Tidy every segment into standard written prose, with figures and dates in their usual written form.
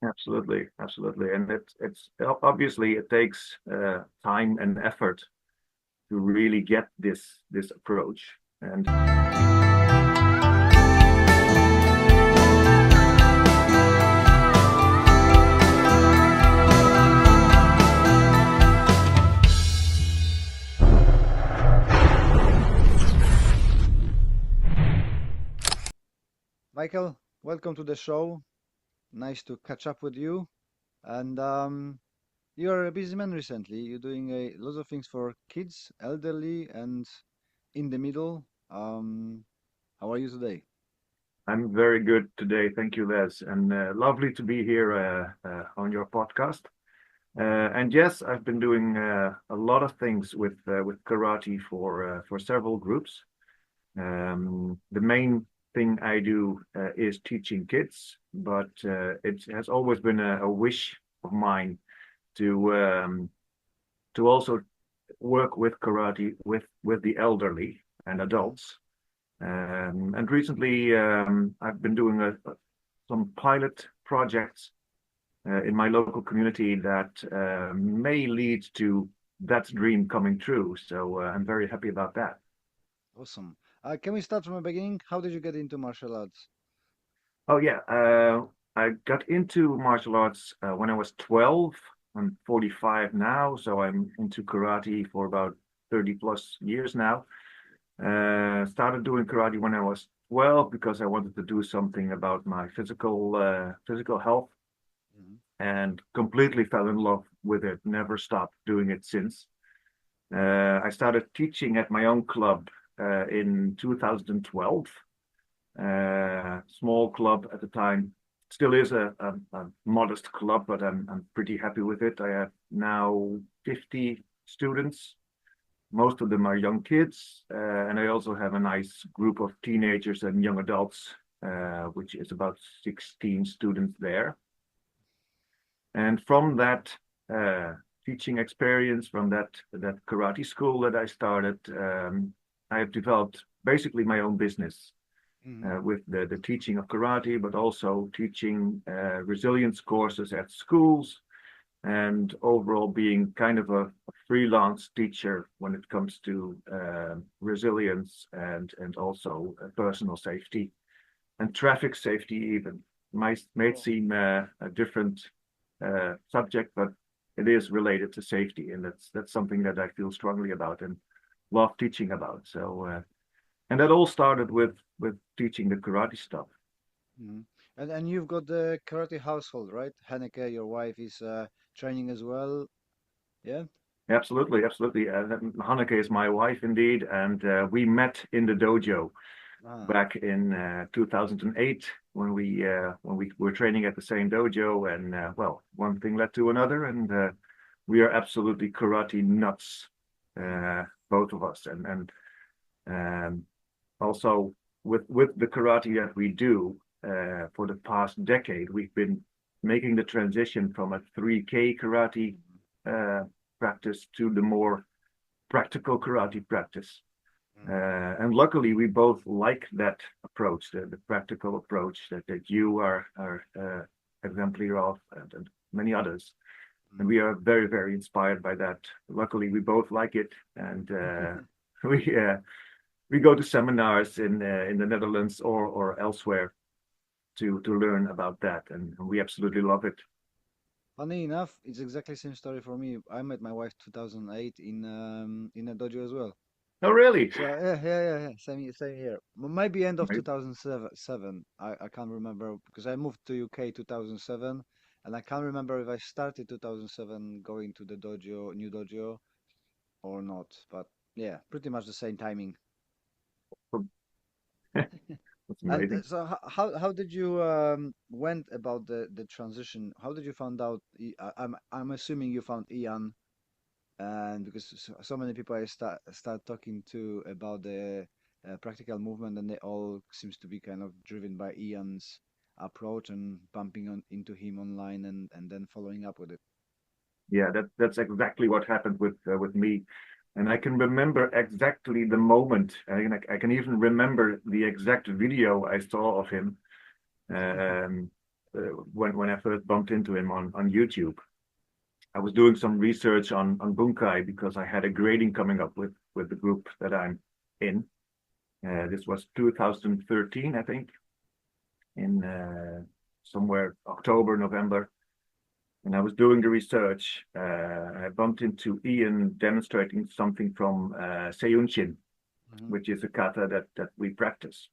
Absolutely, absolutely, and it's obviously it takes time and effort to really get this approach. And Michael, welcome to the show. Nice to catch up with you. And you're a busy man recently. You're doing a lot of things for kids, elderly, and in the middle. How are you today? I'm very good today, thank you, Les, and lovely to be here on your podcast. And yes, I've been doing a lot of things with karate for several groups. The main thing I do is teaching kids, but it has always been a wish of mine to also work with karate with the elderly and Hmm. adults. And recently, I've been doing some pilot projects in my local community that may lead to that dream coming true. So I'm very happy about that. Awesome. Can we start from the beginning? How did you get into martial arts? Oh yeah, I got into martial arts when I was 12. I'm 45 now, so I'm into karate for about 30 plus years now. Started doing karate when I was 12 because I wanted to do something about my physical health, Hmm. and completely fell in love with it. Never stopped doing it since. I started teaching at my own club in 2012. Small club at the time. Still is a modest club, but I'm pretty happy with it. I have now 50 students. Most of them are young kids, and I also have a nice group of teenagers and young adults, which is about 16 students there. And from that uh, teaching experience, from that karate school that I started, I have developed basically my own business Hmm. with the teaching of karate, but also teaching resilience courses at schools, and overall being kind of a freelance teacher when it comes to resilience and also personal safety and traffic safety even. May Oh. seem a different subject, but it is related to safety, and that's something that I feel strongly about and love teaching about. So, and that all started with teaching the karate stuff. Hmm. And you've got the karate household, right? Hanneke, your wife, is training as well. Yeah. Absolutely, absolutely. Hanneke is my wife indeed, and we met in the dojo Ah. back in 2008 when we were training at the same dojo, and well, one thing led to another, and we are absolutely karate nuts, Hmm. both of us, and um, also with the karate that we do for the past decade, we've been making the transition from a 3K karate uh, practice to the more practical karate practice. Hmm. And luckily, we both like that approach, the practical approach that you are exemplary of, and many others. And we are very, very inspired by that. Luckily, we both like it, and we we go to seminars in the Netherlands or elsewhere to learn about that, and we absolutely love it. Funny enough, it's exactly the same story for me. I met my wife 2008 in a dojo as well. Oh, really? So yeah. Same here. Maybe end of Right. 2007. I can't remember because I moved to UK 2007, and I can't remember if I started 2007 going to the dojo, new dojo, or not. But yeah, pretty much the same timing. That's And amazing. so how did you went about the transition? How did you find out? I'm assuming you found Ian, and because so many people I start talking to about the practical movement, and they all seems to be kind of driven by Ian's approach and bumping on into him online and then following up with it. Yeah, that's exactly what happened with me, and I can remember exactly the moment. I can even remember the exact video I saw of him. Um, when I first bumped into him on YouTube. I was doing some research on bunkai because I had a grading coming up with the group that I'm in. This was 2013, I think, in somewhere October, November. And I was doing the research. I bumped into Ian demonstrating something from Seiyunshin, Hmm. which is a kata that we practice.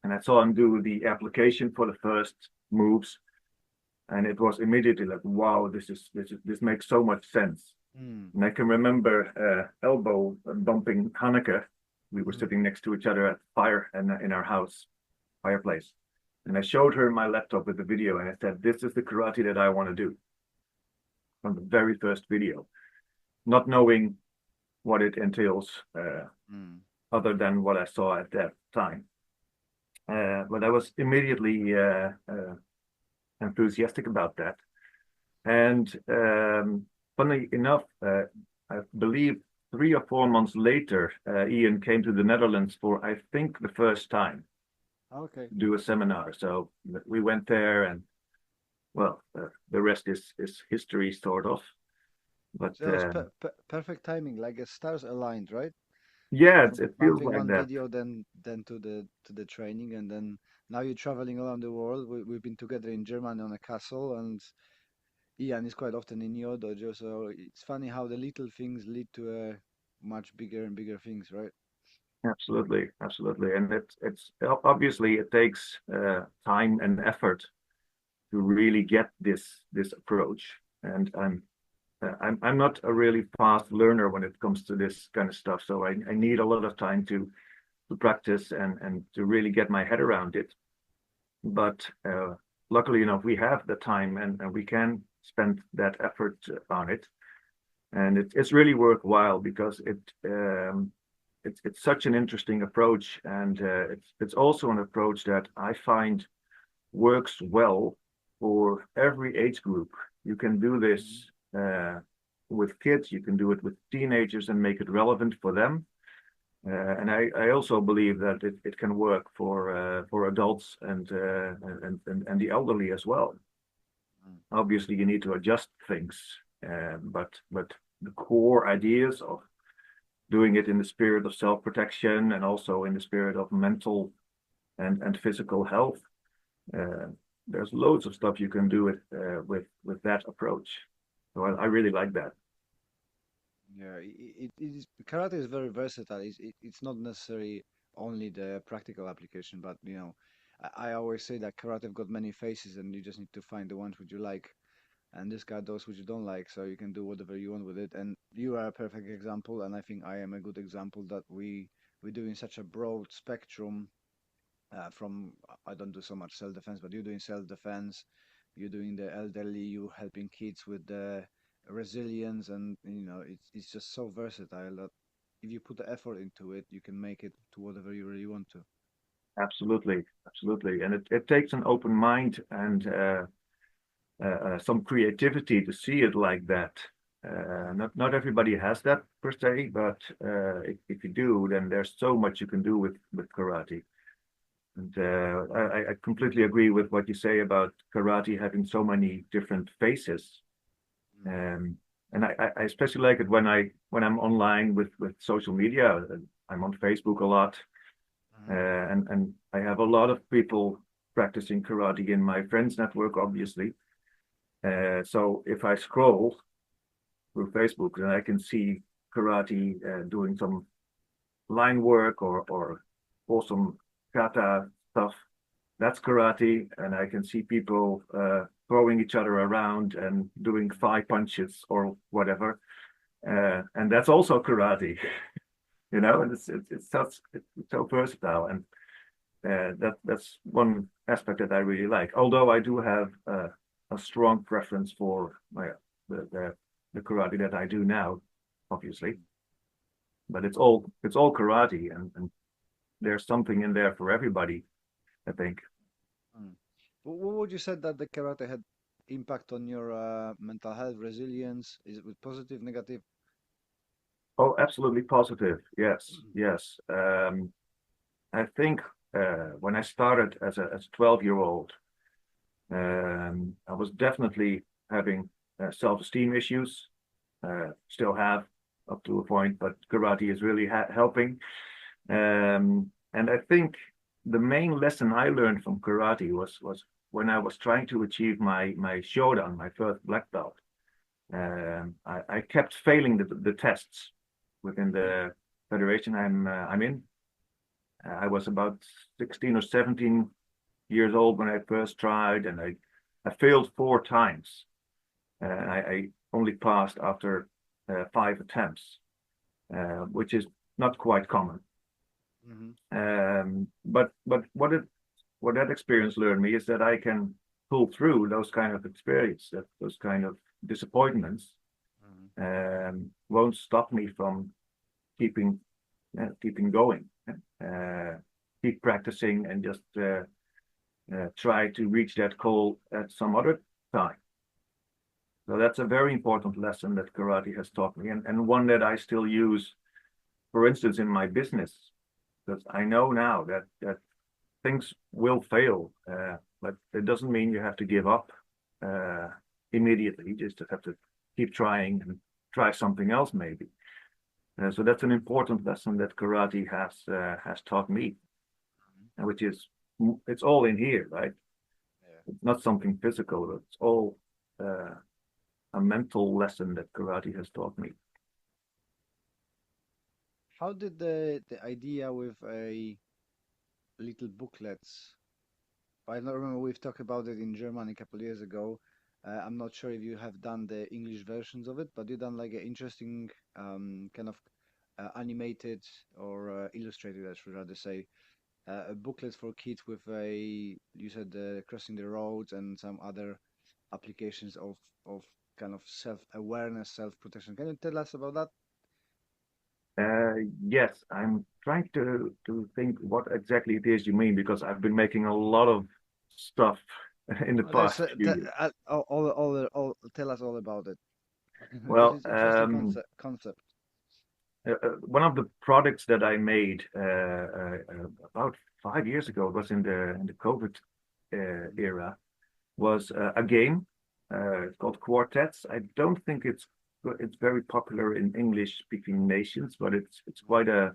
And I saw him do the application for the first moves, and it was immediately like, wow, this makes so much sense. Mm. And I can remember elbow bumping Hanneke. We were Hmm. sitting next to each other at fire in our house fireplace, and I showed her my laptop with the video, and I said, "This is the karate that I want to do." From the very first video, not knowing what it entails, Mm. other than what I saw at that time. But I was immediately enthusiastic about that. And funnily enough, I believe 3 or 4 months later, Ian came to the Netherlands for, I think, the first time Okay. to do a seminar. So we went there, and well, the rest is history, sort of. But So it was perfect timing, like stars aligned, right? yeah, From it feels bumping like one that. video, then to the training, and then now you're traveling around the world. We've been together in Germany on a castle, and Ian is quite often in your dojo. So it's funny how the little things lead to much bigger and bigger things, right? Absolutely, absolutely. And it's obviously it takes time and effort to really get this approach. And I'm not a really fast learner when it comes to this kind of stuff. So I need a lot of time to practice and to really get my head around it. But luckily enough, we have the time, and we can spend that effort on it. And it's really worthwhile because it's such an interesting approach, and it's also an approach that I find works well for every age group. You can do Mhm. this with kids, you can do it with teenagers and make it relevant for them. And I also believe that it can work for adults and the elderly as well. Mm. Obviously, you need to adjust things, but the core ideas of doing it in the spirit of self-protection and also in the spirit of mental and physical health. Uh, there's loads of stuff you can do with that approach. So I really like that. Yeah, it is karate is very versatile. It's not necessarily only the practical application, but I always say that karate have got many faces, and you just need to find the ones which you like, and this guy those which you don't like, so you can do whatever you want with it. And you are a perfect example, and I think I am a good example that we do in such a broad spectrum. From I don't do so much self-defense, but you're doing self-defense, you're doing the elderly, you helping kids with the resilience, and it's just so versatile that if you put the effort into it, you can make it to whatever you really want to. Absolutely, absolutely. And it takes an open mind and some creativity to see it like that. Not everybody has that per se, but if you do, then there's so much you can do with karate. And I completely agree with what you say about karate having so many different faces. Mm. Um, and I especially like it when I'm online with social media. I'm on Facebook a lot, Mhm. and I have a lot of people practicing karate in my friends network, obviously. So if I scroll through Facebook, then I can see karate doing some line work or awesome kata stuff. That's karate, and I can see people throwing each other around and doing thigh punches or whatever, and that's also karate. And it's so versatile, and that's one aspect that I really like. Although I do have a strong preference for the, the the karate that I do now, obviously, but it's all karate, and there's something in there for everybody, I think. Mm. What would you say that the karate had impact on your mental health, resilience? Is it with positive, negative? Oh, absolutely positive. Yes, yes. I think when I started as a 12-year-old, I was definitely having self-esteem issues, still have up to a point, but karate is really helping. And I think the main lesson I learned from karate was when I was trying to achieve my shodan, my first black belt. I kept failing the tests within the federation I'm in. I was about 16 or 17 years old when I first tried, and I failed 4 times. I only passed after 5 attempts, which is not quite common. Hmm. But what that experience learned me is that I can pull through those kind of experience, those kind of disappointments, Hmm. won't stop me from keeping keeping going, uh, keep practicing, and just try to reach that goal at some other time. So that's a very important lesson that karate has taught me, and one that I still use, for instance, in my business, because I know now that things will fail, but it doesn't mean you have to give up uh, immediately. You just have to keep trying and try something else maybe. So that's an important lesson that karate has taught me, which is it's all in here, right? Yeah. It's not something physical. It's all uh, a mental lesson that karate has taught me. How did the idea with a little booklets? I don't remember we've talked about it in Germany a couple of years ago. I'm not sure if you have done the English versions of it, but you done like an interesting kind of animated or illustrated, I should rather say, a booklet for kids with a, you said crossing the roads and some other applications of kind of self-awareness, self-protection. Can you tell us about that? Yes, I'm trying to think what exactly it is you mean because I've been making a lot of stuff in the Let's past few years. tell us all about it because Well, it's interesting concept. one of the products that I made about 5 years ago, it was in the COVID era, was a game. It's called Quartets. I don't think it's very popular in English-speaking nations, but it's quite a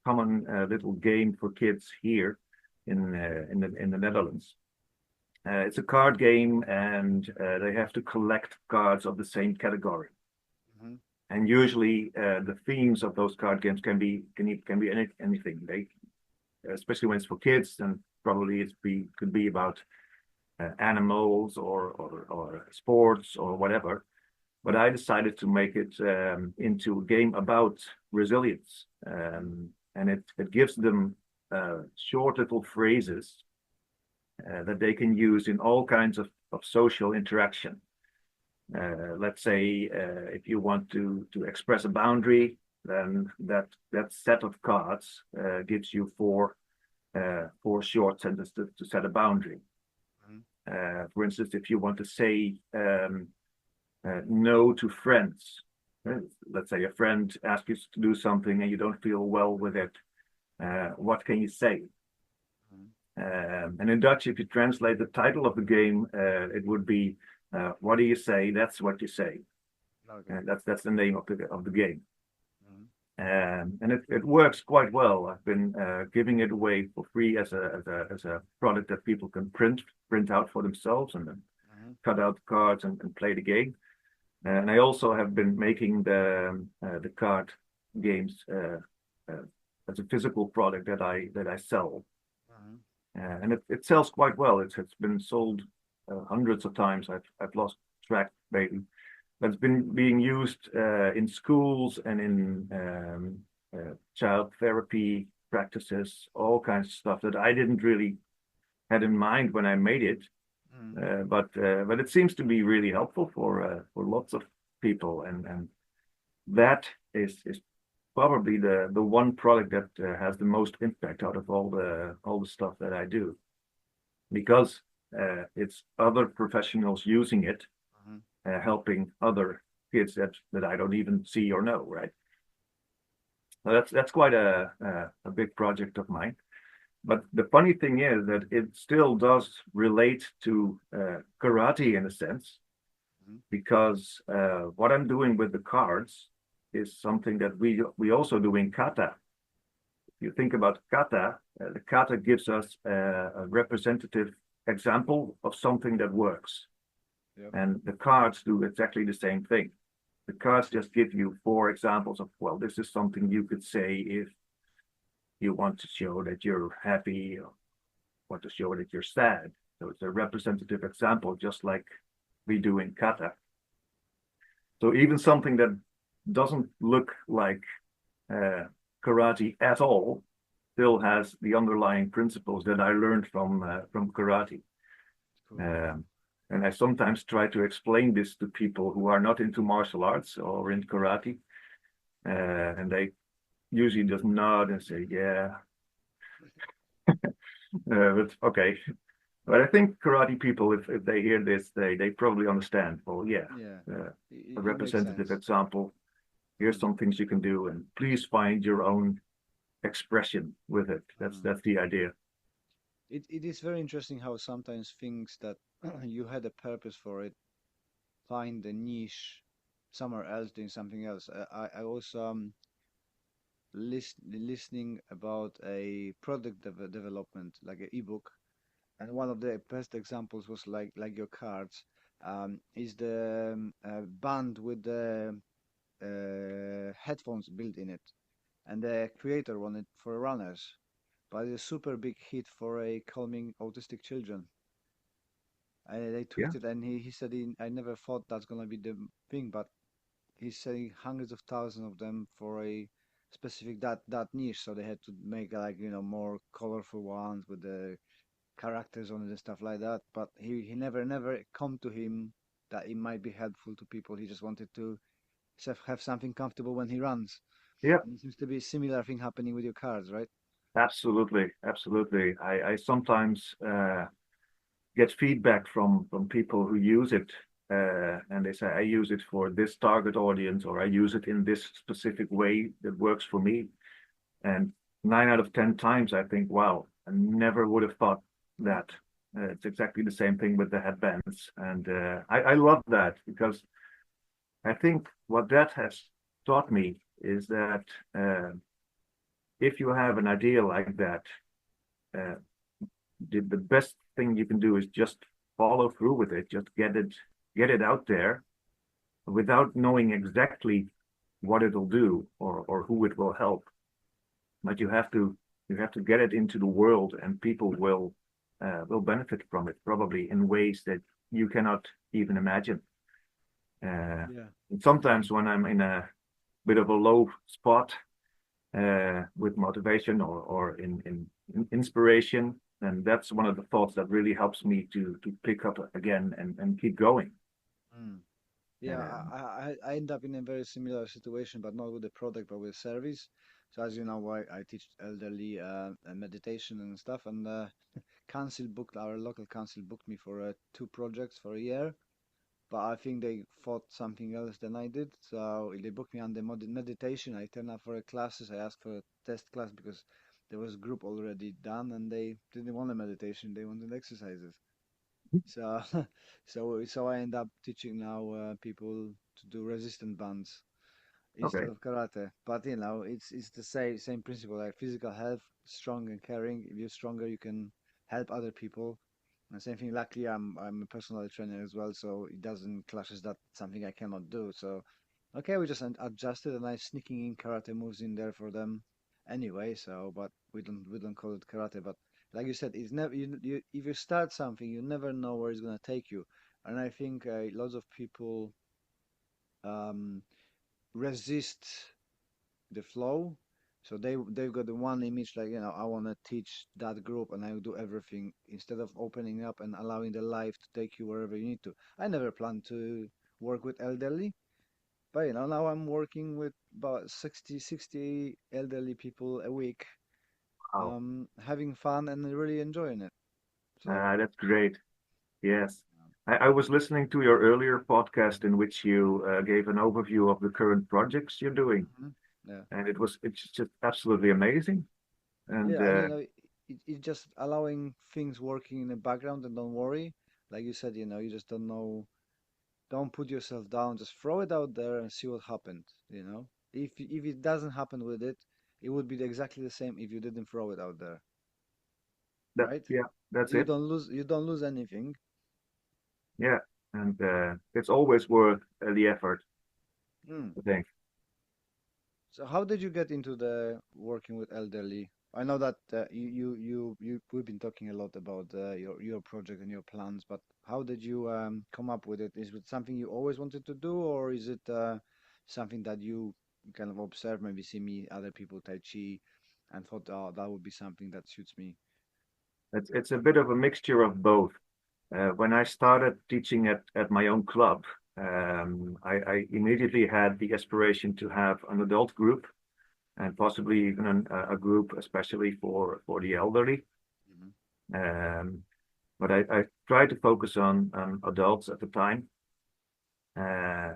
common little game for kids here in the Netherlands. It's a card game, and they have to collect cards of the same category. Hmm. And usually, the themes of those card games can be anything. They, especially when it's for kids, then probably could be about animals or sports or whatever. But I decided to make it into a game about resilience, and it gives them short little phrases that they can use in all kinds of social interaction. Let's say if you want to express a boundary, then that set of cards gives you four short sentences to set a boundary. Hmm. For instance, if you want to say no to friends, let's say a friend asks you to do something and you don't feel well with it, what can you say? And in Dutch, if you translate the title of the game, it would be "What do you say? That's what you say." Okay. And that's the name of the game. Hmm. And it works quite well. I've been giving it away for free as a product that people can print out for themselves and then Hmm. cut out the cards and play the game. And I also have been making the card games uh, as a physical product that I sell, Hmm. and it sells quite well. It's been sold hundreds of times. I've lost track maybe. But it's been being used in schools and in child therapy practices, all kinds of stuff that I didn't really had in mind when I made it. Hmm. But it seems to be really helpful for lots of people, and that is probably the one product that has the most impact out of all the stuff that I do, because it's other professionals using it, Hmm. helping other kids that I don't even see or know, right? So that's quite a big project of mine. But the funny thing is that it still does relate to karate in a sense, Mhm. because what I'm doing with the cards is something that we also do in kata. If you think about kata, the kata gives us a representative example of something that works, Yep. and the cards do exactly the same thing. The cards just give you four examples of, well, this is something you could say if you want to show that you're happy or want to show that you're sad. So it's a representative example, just like we do in kata. So even something that doesn't look like uh, karate at all still has the underlying principles that I learned from karate. Cool. Um, and I sometimes try to explain this to people who are not into martial arts or in karate, and they usually just nod and say, "Yeah," but okay. But I think karate people, if they hear this, they probably understand. Well, yeah, Yeah, uh, a it makes representative sense. example. Here's Mm. some things you can do, and please find your own expression with it. Mm. That's the idea. It is very interesting how sometimes things that you had a purpose for it find a niche somewhere else doing something else. I was listening about a product development, like an ebook, and one of the best examples was like your cards, is the band with the headphones built in it, and the creator wanted for runners, but it's a super big hit for a calming autistic children. They Yeah, tweaked it, and he said I never thought that's gonna be the thing, but he's selling hundreds of thousands of them for a specific that niche. So they had to make like more colorful ones with the characters on it and stuff like that. But he never come to him that it might be helpful to people. He just wanted to have something comfortable when he runs. yeah, And it seems to be a similar thing happening with your cards, right? absolutely, absolutely. I sometimes get feedback from people who use it, and they say I use it for this target audience, or I use it in this specific way that works for me. And 9 out of 10 times, I think, wow, I never would have thought that. It's exactly the same thing with the headbands, and I love that because I think what that has taught me is that if you have an idea like that, uh, the best thing you can do is just follow through with it, just get it out there without knowing exactly what it'll do or who it will help. But you have to get it into the world, and people will benefit from it probably in ways that you cannot even imagine. Uh, Yeah. and sometimes when I'm in a bit of a low spot with motivation or in inspiration, and that's one of the thoughts that really helps me to pick up again and keep going. Mm. Yeah, Um, I end up in a very similar situation, but not with the product, but with service. So as you know, I teach elderly meditation and stuff, and council booked our local council booked me for 2 projects for a year, but I think they thought something else than I did. So they booked me on the meditation. I turned up for a classes. I asked for a test class because there was a group already done, and they didn't want a meditation. They wanted exercises. So, so I end up teaching now people to do resistant bands instead okay, of karate. But it's the same principle, like physical health, strong and caring. If you're stronger, you can help other people. And same thing. Luckily, I'm a personal trainer as well, so it doesn't clashes that something I cannot do. So, okay, we just adjusted, and I sneaking in karate moves in there for them anyway. So, but we don't call it karate. But like you said, it's never you if you start something, you never know where it's gonna take you. And I think lots of people um, resist the flow. So they've got the one image like I want to teach that group and I will do everything instead of opening up and allowing the life to take you wherever you need to. I never planned to work with elderly, but now I'm working with about 60 elderly people a week, wow, having fun and really enjoying it. So that's great. Yes. I was listening to your earlier podcast in which you gave an overview of the current projects you're doing, mhm, yeah. and it's just absolutely amazing. And Yeah, and it's just allowing things working in the background and don't worry. Like you said, you just don't know. Don't put yourself down. Just throw it out there and see what happens. If it doesn't happen with it, it would be exactly the same if you didn't throw it out there, That, right? yeah, that's You it. don't lose. You don't lose anything. Yeah, and it's always worth the effort, Hmm. I think. So how did you get into the working with elderly? I know that we've been talking a lot about your project and your plans, but how did you come up with it? Is it something you always wanted to do, or is it something that you kind of observe, maybe see me other people Tai Chi, and thought, oh, that would be something that suits me? It's a bit of a mixture of both. When I started teaching at my own club, I immediately had the aspiration to have an adult group and possibly even a group especially for the elderly. Hmm. Um, but I tried to focus on adults at the time,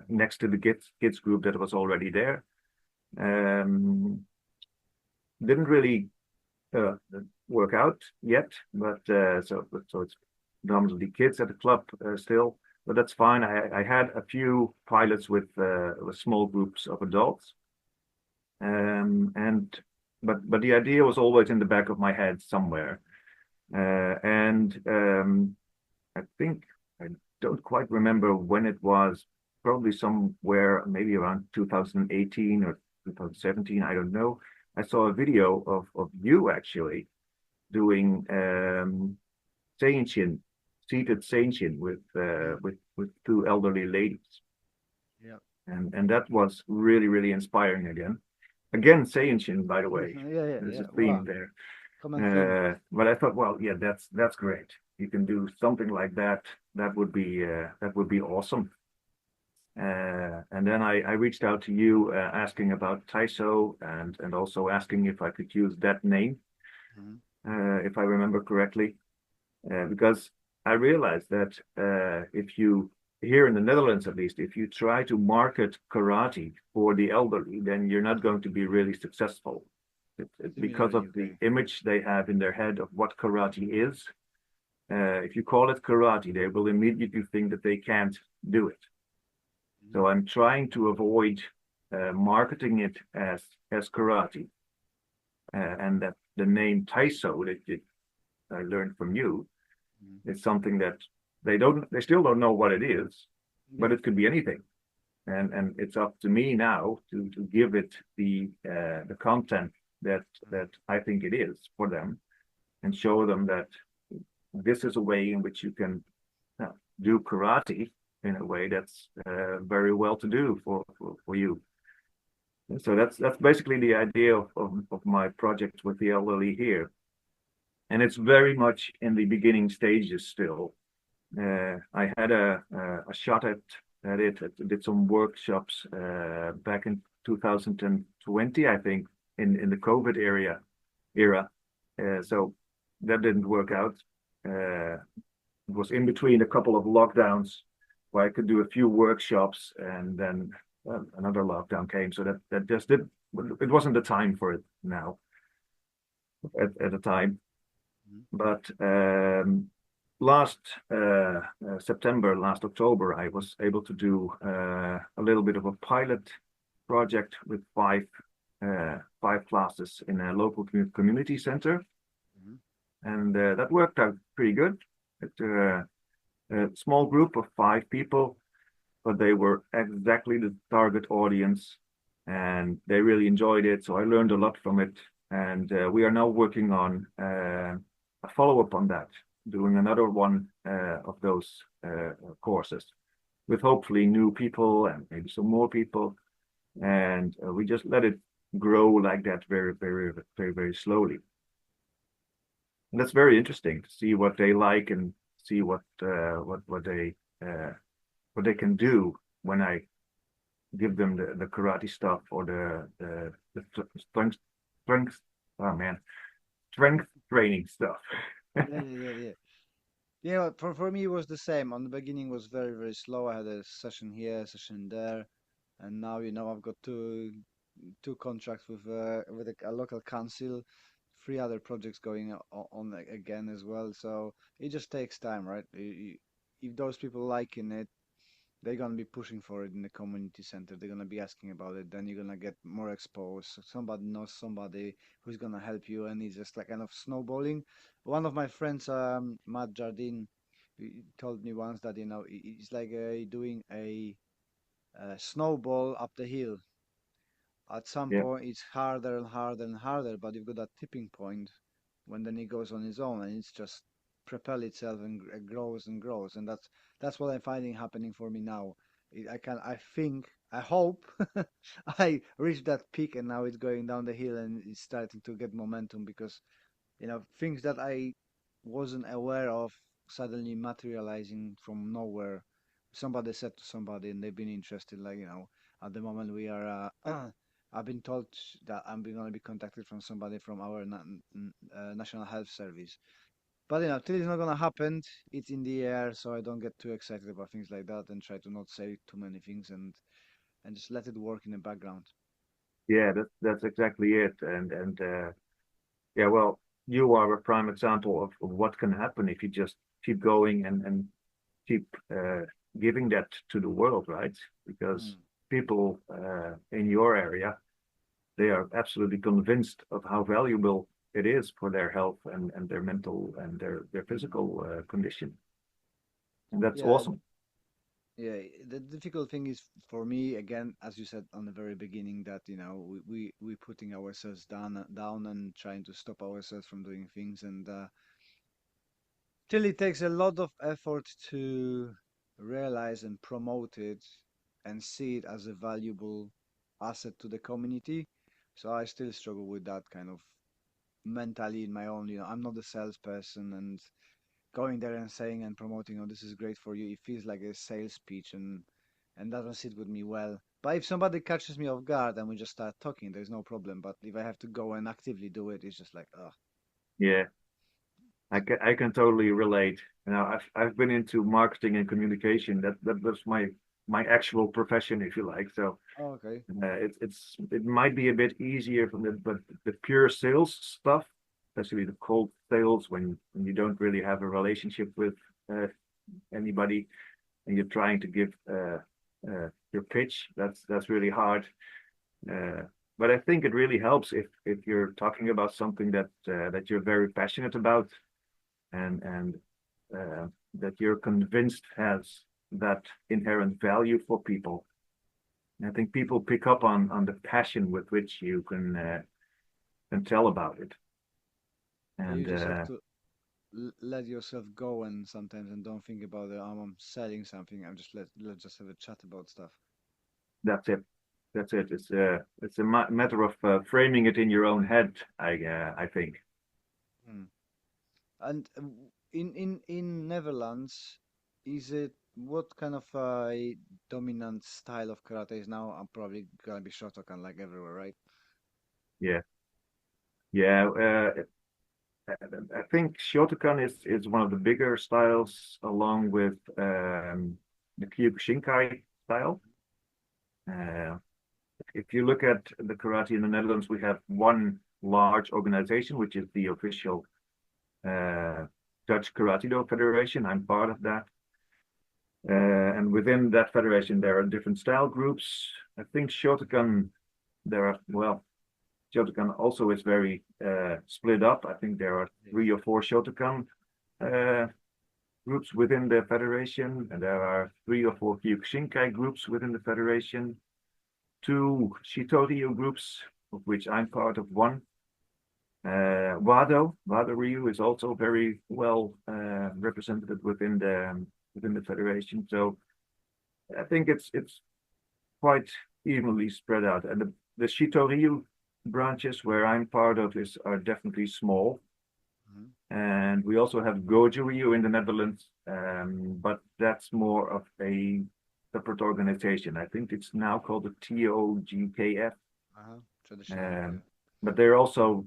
next to the kids group that was already there. Um, didn't really uh, work out yet, but so it's predominantly kids at the club still, but that's fine. I had a few pilots with small groups of adults, and but the idea was always in the back of my head somewhere, and I think I don't quite remember when it was. Probably somewhere maybe around 2018 or 2017. I don't know. I saw a video of you actually doing seishin, seated seishin Mm. with two elderly ladies, Yeah. and that was really inspiring again. Again, seishin, by the way, Yeah, yeah, there's yeah. a theme Wow. there. Common theme. But I thought, well, yeah, that's great. You can do something like that. That would be awesome. And then I reached out to you asking about Taiso and also asking if I could use that name, Hmm. if I remember correctly. Because I realized that if you, here in the Netherlands at least, if you try to market karate for the elderly, then you're not going to be really successful. Similar Because in of the UK. image they have in their head of what karate is. If you call it karate, they will immediately think that they can't do it. Hmm. So I'm trying to avoid marketing it as karate, and that the name Taiso that I learned from you. Hmm. It's something that they still don't know what it is, but Yeah. it could be anything. And it's up to me now to give it the content that I think it is for them and show them that this is a way in which you can uh, do karate in a way that's very well to do for you. And so that's basically the idea of my project with the elderly here. And it's very much in the beginning stages still. I had a shot at it. I did some workshops back in 2020, I think, in the COVID era. So that didn't work out. It was in between a couple of lockdowns where I could do a few workshops, and then another lockdown came. So that just did. It wasn't the time for it now at the time. Hmm. But last September, last October, I was able to do a little bit of a pilot project with five classes in a local community center, Hmm. and that worked out pretty good. A small group of five people, but they were exactly the target audience, and they really enjoyed it. So I learned a lot from it, and we are now working on a follow-up on that, doing another one of those courses with hopefully new people and maybe some more people, and we just let it grow like that very slowly. And that's very interesting to see what they like and see uh, what they can do when I give them the karate stuff or the strength oh man strength training stuff. Yeah, yeah, yeah, yeah. Yeah, for me it was the same. On the beginning was very, very slow. I had a session here, session there, and now I've got two contracts with a local council, three other projects going on again as well. So it just takes time, right? If those people liking it, they're gonna be pushing for it in the community center. They're gonna be asking about it. Then you're gonna get more exposed. So somebody knows somebody who's gonna help you, and it's just like kind of snowballing. One of my friends, Matt Jardine, he told me once that it's like doing a snowball up the hill. At some Yeah, point, it's harder and harder and harder, but you've got that tipping point when then it goes on its own, and it's just propel itself and grows and grows, and that's what I'm finding happening for me now. I think, I hope I reached that peak, and now it's going down the hill and it's starting to get momentum because things that I wasn't aware of suddenly materializing from nowhere. Somebody said to somebody, and they've been interested. Like at the moment we are. I've been told that I'm going to be contacted from somebody from our National Health Service. But till it's not going to happen, it's in the air, so I don't get too excited about things like that and try to not say too many things and just let it work in the background. yeah, that's exactly it. And yeah, well, you are a prime example of what can happen if you just keep going and keep giving that to the world, right? Because Hmm. people in your area, they are absolutely convinced of how valuable it is for their health and their mental and their physical condition. And that's Yeah, awesome. yeah. The difficult thing is for me, again, as you said on the very beginning, that we putting ourselves down and trying to stop ourselves from doing things, and till it takes a lot of effort to realize and promote it and see it as a valuable asset to the community. So I still struggle with that kind of mentally in my own. I'm not a salesperson and going there and saying and promoting, oh, this is great for you. It feels like a sales speech and doesn't sit with me well. But if somebody catches me off guard and we just start talking, there's no problem. But if I have to go and actively do it, it's just like, oh. Yeah, I can totally relate. I've been into marketing and communication. That was my actual profession, if you like. So Oh, okay. it might be a bit easier from the but the pure sales stuff, especially the cold sales when you don't really have a relationship with uh, anybody and you're trying to give your pitch. That's really hard. Uh, but I think it really helps if you're talking about something that you're very passionate about and uh, that you're convinced has that inherent value for people. And I think people pick up on the passion with which you can tell about it. Yeah, you And just have to let yourself go and sometimes and don't think about it. I'm selling something. I'm just let's just have a chat about stuff. that's it. That's it. It's a matter of framing it in your own head. I think. Hmm. And in Netherlands, is it what kind of dominant style of karate is now? I'm probably gonna be Shotokan like everywhere, right? Yeah, yeah. I think Shotokan is one of the bigger styles, along with the Kyokushinkai style. Uh, if you look at the karate in the Netherlands, we have one large organization, which is the official uh, Dutch Karate-do Federation. I'm part of that. And within that federation, there are different style groups. I think Shotokan, well, Shotokan also is very split up. I think there are Yes. 3 or 4 Shotokan uh, groups within the federation, and there are 3 or 4 Kyokushinkai groups within the federation, 2 Shitoryu groups, of which I'm part of one. Wado Ryu is also very well represented within the federation. So I think it's quite evenly spread out. And the Shitoryu branches where I'm part of are definitely small. Mhm. And we also have Goju in the Netherlands, but that's more of a separate organization. I think it's now called the TOGKF, Uh-huh. Traditional judo. um, but they're also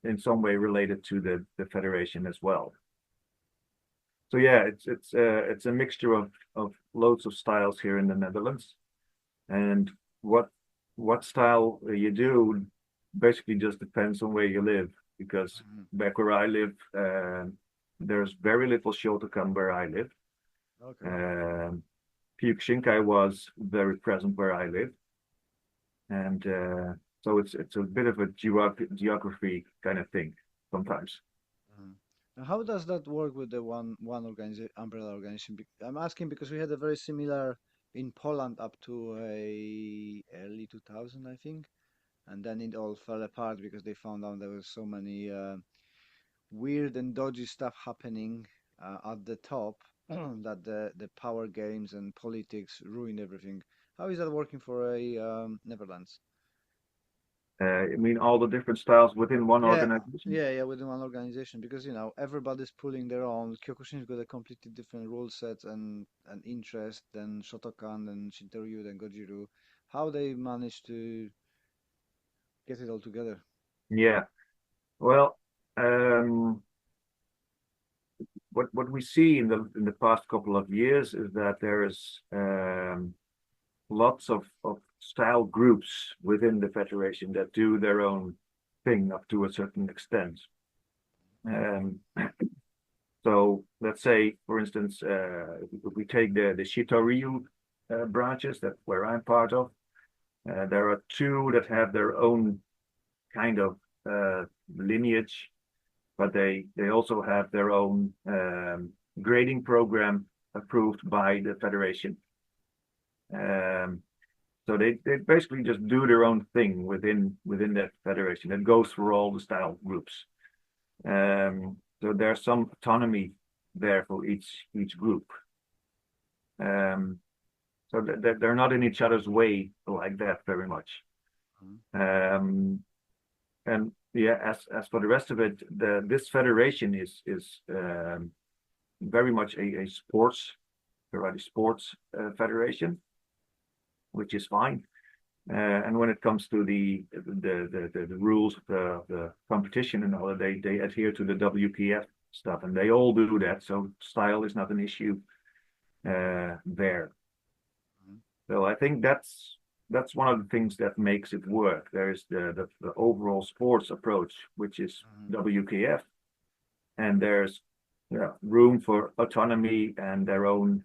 in some way related to the federation as well. So yeah, it's a mixture of loads of styles here in the Netherlands, and what what style you do basically just depends on where you live. because Mhm. back where I live, there's very little Shotokan where I live. Okay. Um, Kyokushinkai was very present where I live, and so it's a bit of a geography kind of thing sometimes. Mhm. And how does that work with the one organization, umbrella organization? I'm asking because we had a very similar in Poland up to a early 2000, I think, and then it all fell apart because they found out there was so many weird and dodgy stuff happening at the top that the power games and politics ruined everything. How is that working for a Netherlands? I mean, all the different styles within one Yeah, organization. yeah, within one organization because everybody's pulling their own. Kyokushin's got a completely different rule set and interest than Shotokan and Shintoryu and Goju-Ryu. How they manage to get it all together? Yeah. Well, um, what we see in the past couple of years is that there is lots of style groups within the federation that do their own thing up to a certain extent. Um, so let's say, for instance, if we take the Shitoryu branches, that's where I'm part of. There are two that have their own kind of lineage, but they also have their own grading program approved by the federation. Um, so they basically just do their own thing within that federation. That goes for all the style groups. So there's some autonomy there for each group. Um, so that they're not in each other's way like that very much. Mhm. Um, and yeah, as for the rest of it, this federation is very much a sports karate sports federation, which is fine. And when it comes to the rules of the competition and all, they adhere to the WPF stuff, and they all do that. So style is not an issue there. Mhm. So I think that's one of the things that makes it work. There's the overall sports approach, which is Mhm. WPF, and there's room for autonomy and their own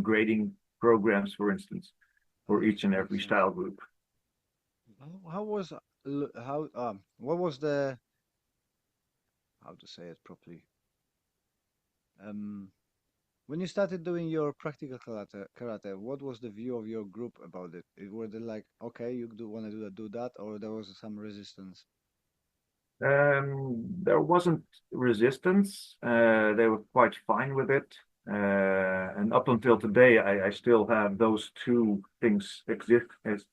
grading programs, for instance, for Mhm. each and Makes every sense. style group. How was how what was the how to say it properly? Um, when you started doing your practical karate, what was the view of your group about it? Were they like, okay, you do want to do that, or there was some resistance? There wasn't resistance. They were quite fine with it. And up until today, I still have those two things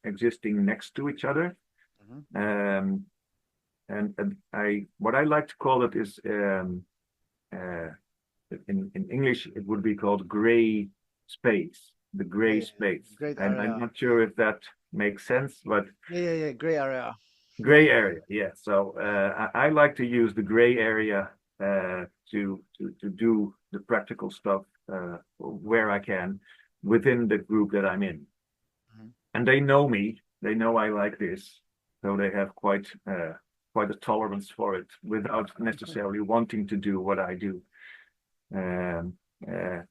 existing next to each other. Hmm. Um, and I what I like to call it is uh, in English it would be called gray space, the Yeah, gray yeah, yeah. space. Great And I'm area. not sure if that makes sense, but Yeah. Gray area. gray area, yeah. So I like to use the gray area to do the practical stuff where I can within the group that I'm in. Hmm. And they know me. They know I like this, so they have quite a tolerance for it without necessarily wanting to do what I do um, uh,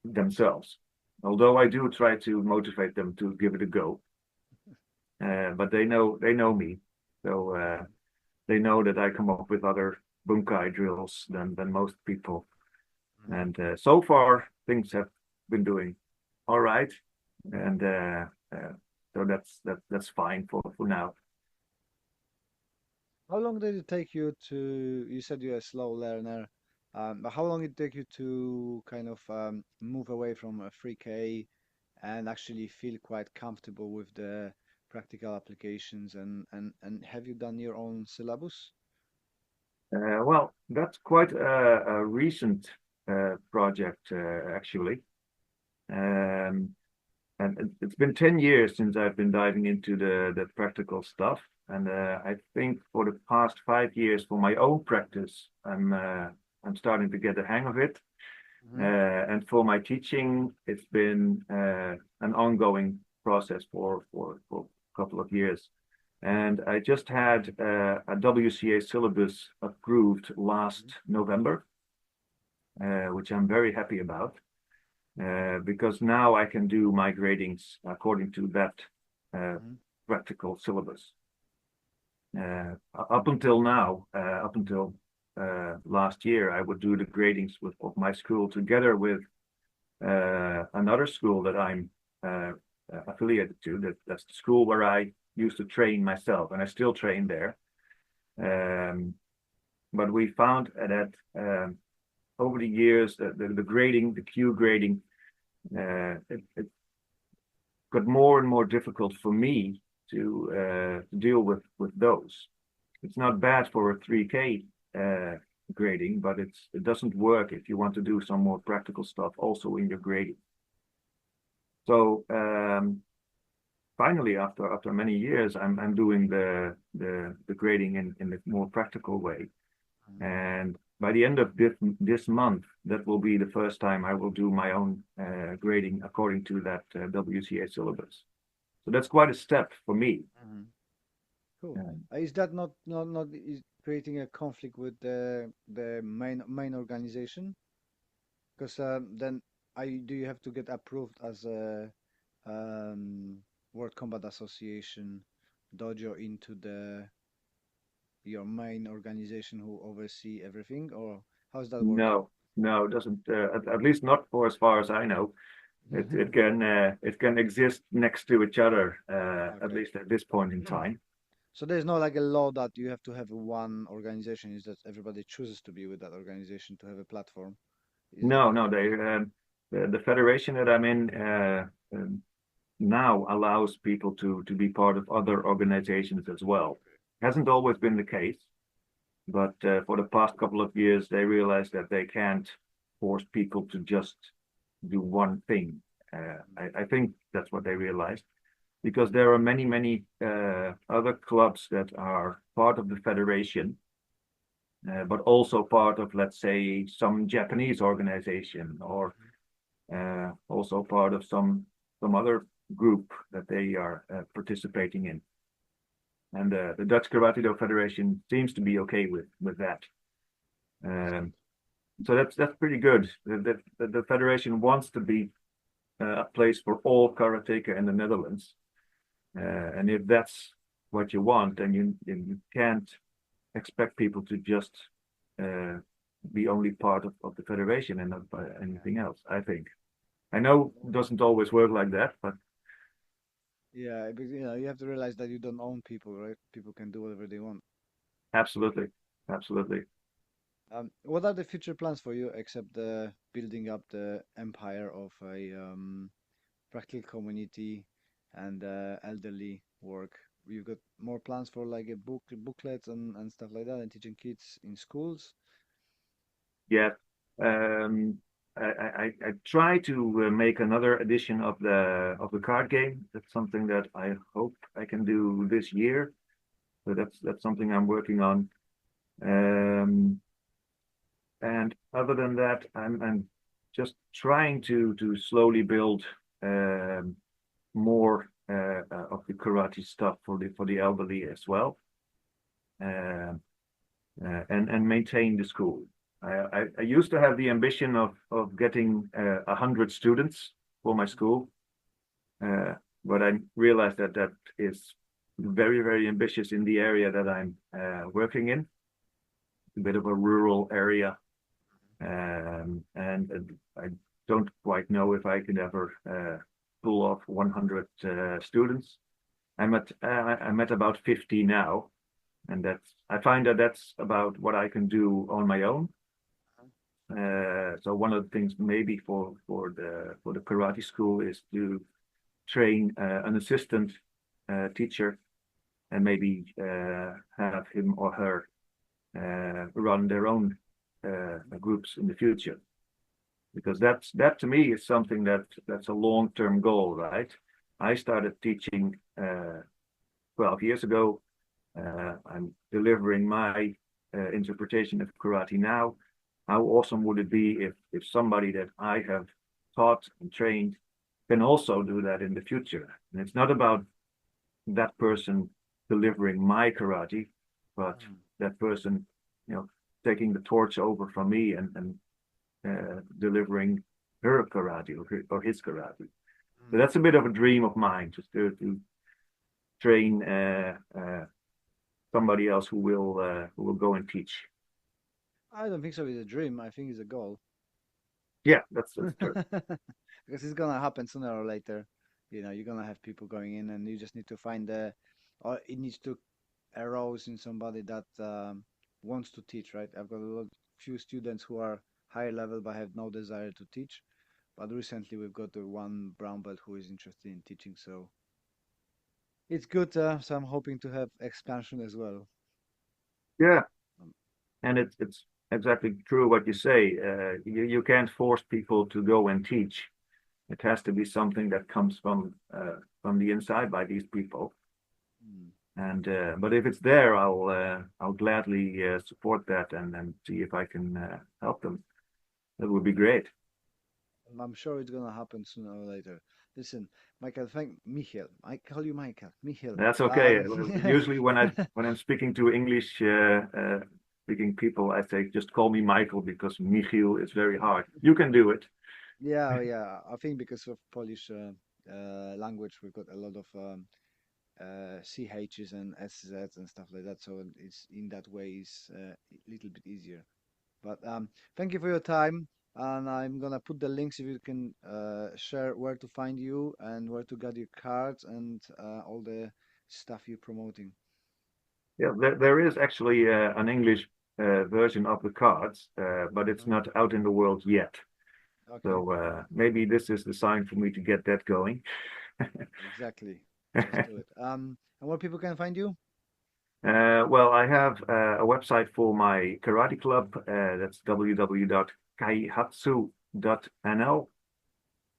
themselves. Although I do try to motivate them to give it a go, but they know me, so they know that I come up with other bunkai drills than most people. Hmm. And so far, things have been doing all right, and so that's fine for now. How long did it take you to, you said you're a slow learner, but how long did it take you to kind of move away from a 3K and actually feel quite comfortable with the practical applications and have you done your own syllabus? Well, that's quite a recent project, actually. Um, and it's been 10 years since I've been diving into the practical stuff. And I think for the past 5 years, for my own practice, I'm starting to get the hang of it. Hmm. And for my teaching, it's been an ongoing process for a couple of years. And I just had a WCA syllabus approved last November, which I'm very happy about, because now I can do my gradings according to that Mm-hmm. practical syllabus. Up until now, up until last year, I would do the gradings of my school together with another school that I'm affiliated to. That's the school where I used to train myself, and I still train there. But we found that over the years, the grading, the Q grading, it got more and more difficult for me to deal with those. It's not bad for a 3K grading, but it doesn't work if you want to do some more practical stuff also in your grading. So finally, after many years, I'm doing the grading in a more practical way. And by the end of this month, that will be the first time I will do my own grading according to that WCA syllabus. So that's quite a step for me. Mm-hmm. Cool. Is that not is creating a conflict with the main organization? Because then do you have to get approved as a World Combat Association dojo into your main organization who oversee everything, or how's that working? No, it doesn't. At least not for as far as I know. It can exist next to each other, at Okay. least at this point in time. So there's not like a law that you have to have one organization, is that everybody chooses to be with that organization to have a platform? Is that No, no, the federation that I'm in now allows people to be part of other organizations as well. Hasn't always been the case, but for the past couple of years, they realized that they can't force people to just do one thing. I think that's what they realized, because there are many other clubs that are part of the federation, but also part of, let's say, some Japanese organization, or also part of some other group that they are participating in. And the Dutch Karate-do Federation seems to be okay with that. So that's pretty good. The federation wants to be a place for all karateka in the Netherlands. And if that's what you want, then you can't expect people to just be only part of the federation and not anything else, I think. I know it doesn't always work like that, but Yeah, because you have to realize that you don't own people, right? People can do whatever they want. absolutely, absolutely. What are the future plans for you except the building up the empire of a practical community and elderly work? You've got more plans for like a booklets and stuff like that, and teaching kids in schools. Yeah. Um, I try to make another edition of the card game. That's something that I hope I can do this year. So that's something I'm working on. Um, and other than that, I'm just trying to slowly build more of the karate stuff for the elderly as well, uh, and maintain the school. I used to have the ambition of getting 100 students for my school, uh, but I realized that that is very ambitious in the area that I'm working in, a bit of a rural area, and I don't quite know if I could ever pull off 100 students. I'm at about 50 now, and I find that that's about what I can do on my own. So one of the things maybe for the karate school is to train an assistant teacher, and maybe have him or her run their own groups in the future, because that to me is something that's a long-term goal, right? I started teaching 12 years ago. I'm delivering my interpretation of karate now. How awesome would it be if somebody that I have taught and trained can also do that in the future? And it's not about that person delivering my karate, but Mm. that person, you know, taking the torch over from me and delivering her karate or his karate. So Mm. that's a bit of a dream of mine, just to train somebody else who will go and teach. I don't think so. It's a dream. I think it's a goal. Yeah, that's true. Because it's gonna happen sooner or later. You know, you're gonna have people going in, and you just need to find or it needs to arouse in somebody that wants to teach, right? I've got few students who are higher level but have no desire to teach. But recently we've got the one brown belt who is interested in teaching, so it's good. So I'm hoping to have expansion as well. Yeah, Um, and it's exactly true what you say. You can't force people to go and teach. It has to be something that comes from the inside by these people. mm. And but if it's there, I'll gladly support that and see if I can help them. That would be great. I'm sure it's gonna happen sooner or later. Listen, Michael, thank Michiel. I call you Michael. Michiel. That's okay. Well, usually when I'm speaking to English speaking people, I say just call me Michael because Michiel is very hard. You can do it. Yeah, yeah. I think because of Polish language, we've got a lot of CHs and SZs and stuff like that. So it's in that way is a little bit easier. But thank you for your time, and I'm gonna put the links if you can share where to find you and where to get your cards and all the stuff you're promoting. Yeah, there is actually an English version of the cards, but it's Uh-huh. not out in the world yet. Okay, So maybe this is the sign for me to get that going. exactly. Just do it. And where people can find you? Well, I have a website for my karate club. That's www.kaihatsu.nl.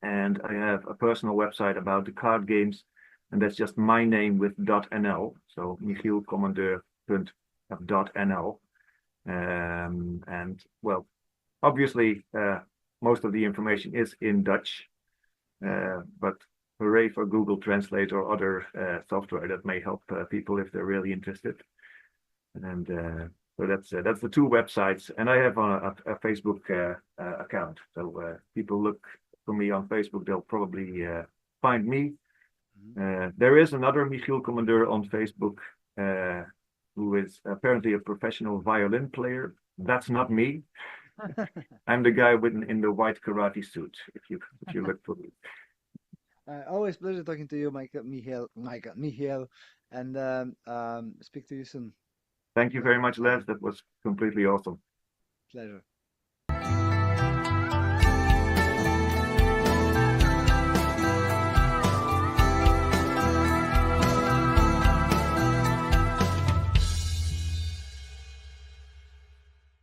And I have a personal website about the card games, and that's just my name with .nl. So Michiel Commandeur .nl. And well, obviously, most of the information is in Dutch, Mm. but hooray for Google Translate or other software that may help people if they're really interested. And so that's the two websites, and I have a Facebook account. So people look for me on Facebook, they'll probably find me. Mhm. There is another Michiel Commandeur on Facebook who is apparently a professional violin player. That's not me. I'm the guy with in the white karate suit. If you look for me. Always pleasure talking to you, Michiel, and speak to you soon. Thank you very much, Les. That was completely awesome. Pleasure.